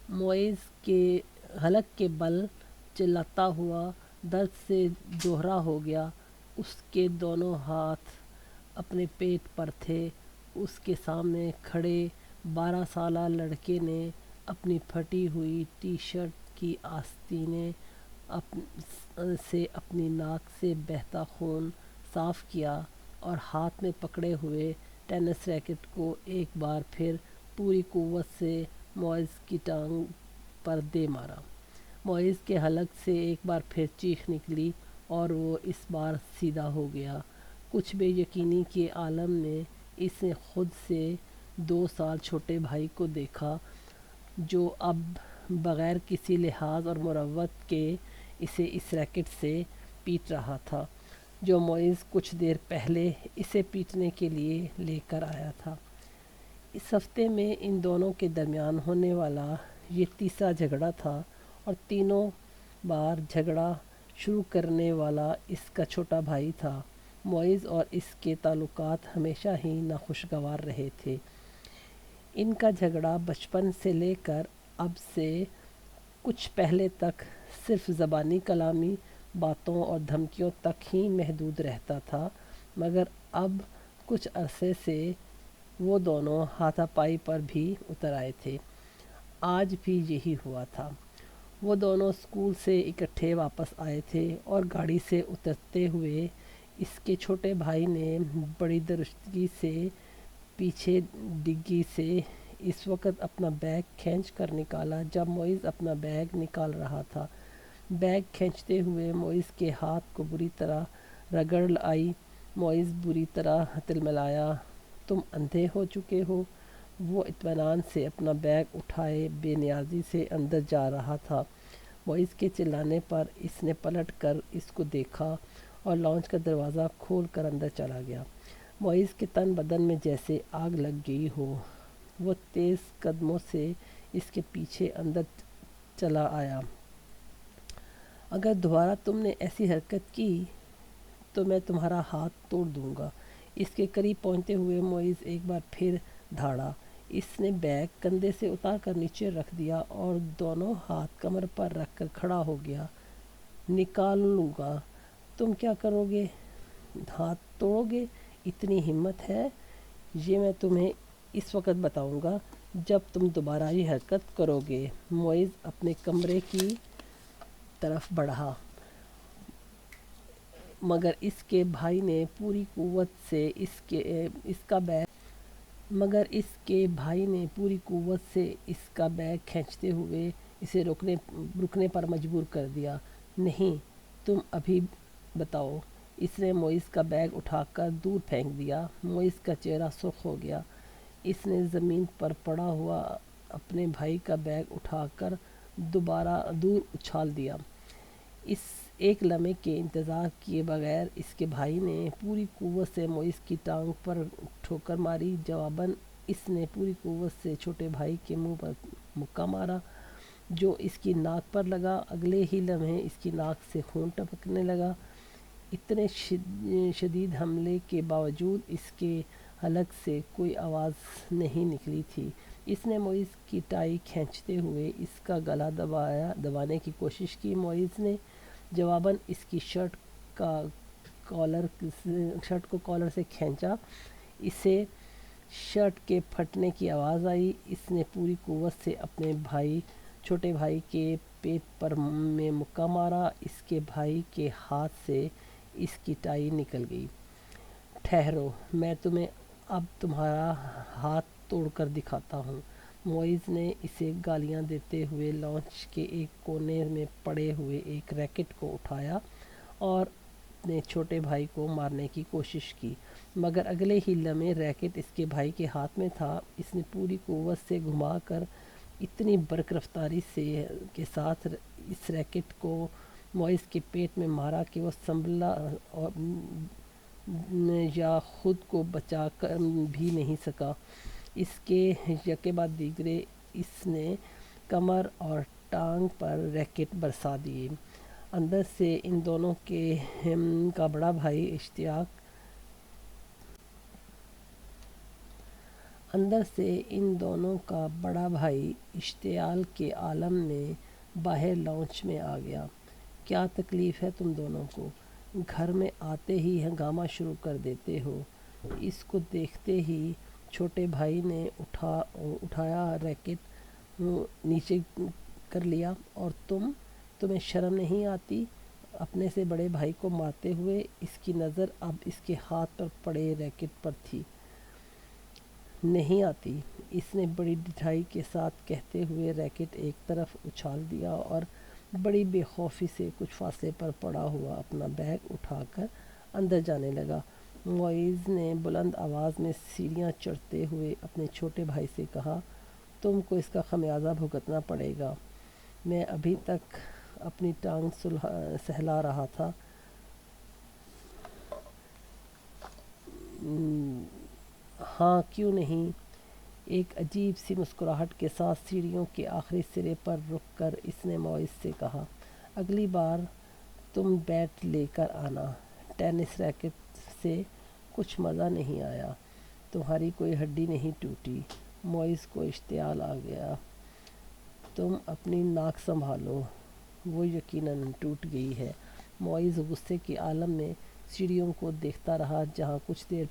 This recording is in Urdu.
معیز کے حلق کے بل چلاتا ہوا درد سے دوہرا ہو گیا۔ اس کے دونوں ہاتھ اپنے پیٹ پر تھے۔ اس کے سامنے کھڑے 12 سالہ لڑکے نے اپنی پھٹی ہوئی ٹی شرٹ کی آستینے سے اپنی ناک سے بہتا خون صاف کیا اور ہاتھ میں پکڑے ہوئے ٹینس ریکٹ کو ایک بار پھر پوری قوت سے معیز کی ٹانگ پر دے مارا۔ معیز کے حلق سے ایک بار پھر چیخ نکلی اور وہ اس بار سیدھا ہو گیا۔ کچھ بے یقینی کے عالم میں اس نے خود سے 2 سال چھوٹے بھائی کو دیکھا جو اب بغیر کسی لحاظ اور مروت کے اسے اس ریکٹ سے پیٹ رہا تھا جو معیز کچھ دیر پہلے اسے پیٹنے کے لیے لے کر آیا تھا۔ اس ہفتے میں ان دونوں کے درمیان ہونے والا یہ تیسرا جھگڑا تھا اور تینوں بار جھگڑا شروع کرنے والا اس کا چھوٹا بھائی تھا۔ معیز اور اس کے تعلقات ہمیشہ ہی ناخوشگوار رہے تھے۔ ان کا جھگڑا بچپن سے لے کر اب سے کچھ پہلے تک صرف زبانی کلامی باتوں اور دھمکیوں تک ہی محدود رہتا تھا، مگر اب کچھ عرصے سے وہ دونوں ہاتھا پائی پر بھی اتر آئے تھے۔ آج بھی یہی ہوا تھا۔ وہ دونوں اسکول سے اکٹھے واپس آئے تھے اور گاڑی سے اترتے ہوئے اس کے چھوٹے بھائی نے بڑی درستگی سے پیچھے ڈگی سے اس وقت اپنا بیگ کھینچ کر نکالا جب معیز اپنا بیگ نکال رہا تھا۔ بیگ کھینچتے ہوئے معیز کے ہاتھ کو بری طرح رگڑ آئی۔ معیز بری طرح تلملایا۔ تم اندھے ہو چکے ہو؟ وہ اطمینان سے اپنا بیگ اٹھائے بے نیازی سے اندر جا رہا تھا۔ معیز کے چلانے پر اس نے پلٹ کر اس کو دیکھا اور لاؤنج کا دروازہ کھول کر اندر چلا گیا۔ معیز کے تن بدن میں جیسے آگ لگ گئی ہو۔ وہ تیز قدموں سے اس کے پیچھے اندر چلا آیا۔ اگر دوبارہ تم نے ایسی حرکت کی تو میں تمہارا ہاتھ توڑ دوں گا۔ اس کے قریب پہنچتے ہوئے معیز ایک بار پھر دھاڑا۔ اس نے بیگ کندھے سے اتار کر نیچے رکھ دیا اور دونوں ہاتھ کمر پر رکھ کر کھڑا ہو گیا۔ نکال لوں گا۔ تم کیا کرو گے؟ ہاتھ توڑو گے؟ اتنی ہمت ہے؟ یہ میں تمہیں اس وقت بتاؤں گا جب تم دوبارہ یہ حرکت کرو گے۔ معیز اپنے کمرے کی طرف بڑھا مگر اس کے بھائی نے پوری قوت سے اس کا بیگ کھینچتے ہوئے اسے رکنے پر مجبور کر دیا۔ نہیں، تم ابھی بتاؤ۔ اس نے معیز کا بیگ اٹھا کر دور پھینک دیا۔ معیز کا چہرہ سرخ ہو گیا۔ اس نے زمین پر پڑا ہوا اپنے بھائی کا بیگ اٹھا کر دور اچھال دیا۔ اس ایک لمحے کے انتظار کیے بغیر اس کے بھائی نے پوری قوت سے معیز کی ٹانگ پر ٹھوکر ماری۔ جواباً اس نے پوری قوت سے چھوٹے بھائی کے منہ پر مکہ مارا جو اس کی ناک پر لگا۔ اگلے ہی لمحے اس کی ناک سے خون ٹپکنے لگا۔ اتنے شدید حملے کے باوجود اس کے حلق سے کوئی آواز نہیں نکلی تھی۔ اس نے معیز کی ٹائی کھینچتے ہوئے اس کا گلا دبانے کی کوشش کی۔ معیز نے جواباً اس کی شرٹ کو کالر سے کھینچا۔ اسے شرٹ کے پھٹنے کی آواز آئی۔ اس نے پوری قوت سے اپنے چھوٹے بھائی کے پیٹ میں مکہ مارا۔ اس کے بھائی کے ہاتھ سے اس کی ٹائی نکل گئی۔ ٹھہرو، میں تمہیں اب تمہارا ہاتھ توڑ کر دکھاتا ہوں۔ معیز نے اسے گالیاں دیتے ہوئے لاؤنج کے ایک کونے میں پڑے ہوئے ایک ریکٹ کو اٹھایا اور اپنے چھوٹے بھائی کو مارنے کی کوشش کی، مگر اگلے ہی لمحے ریکٹ اس کے بھائی کے ہاتھ میں تھا۔ اس نے پوری قوت سے گھما کر اتنی برق رفتاری کے ساتھ اس ریکٹ کو معیز کے پیٹ میں مارا کہ وہ سنبھلا یا خود کو بچا بھی نہیں سکا۔ اس کے یکے بعد دیگرے اس نے کمر اور ٹانگ پر ریکٹ برسا دیے۔ اندر سے ان دونوں کا بڑا بھائی اندر سے ان دونوں کا بڑا بھائی اشتعال کے عالم میں باہر لاؤنج میں آ گیا۔ کیا تکلیف ہے تم دونوں کو؟ گھر میں آتے ہی ہنگامہ شروع کر دیتے ہو۔ اس کو دیکھتے ہی چھوٹے بھائی نے اٹھایا ریکٹ نیچے کر لیا۔ اور تمہیں شرم نہیں آتی؟ اپنے سے بڑے بھائی کو مارتے ہوئے۔ اس کی نظر اب اس کے ہاتھ پر پڑے ریکٹ پر تھی۔ نہیں آتی، اس نے بڑی ڈٹھائی کے ساتھ کہتے ہوئے ریکٹ ایک طرف اچھال دیا اور بڑی بے خوفی سے کچھ فاصلے پر پڑا ہوا اپنا بیگ اٹھا کر اندر جانے لگا۔ معیز نے بلند آواز میں سیڑھیاں چڑھتے ہوئے اپنے چھوٹے بھائی سے کہا، تم کو اس کا خمیازہ بھگتنا پڑے گا۔ میں ابھی تک اپنی ٹانگ سہلا رہا تھا۔ ہاں کیوں نہیں؟ ایک عجیب سی مسکراہٹ کے ساتھ سیڑھیوں کے آخری سرے پر رک کر اس نے معیز سے کہا، اگلی بار تم بیٹ لے کر آنا۔ ٹینس ریکٹ سے کچھ مزہ نہیں آیا، تمہاری کوئی ہڈی نہیں ٹوٹی۔ معیز کو اشتعال آ گیا۔ تم اپنی ناک سنبھالو، وہ یقیناً ٹوٹ گئی ہے۔ معیز غصے کے عالم میں سیڑھیوں کو دیکھتا رہا، جہاں کچھ دیر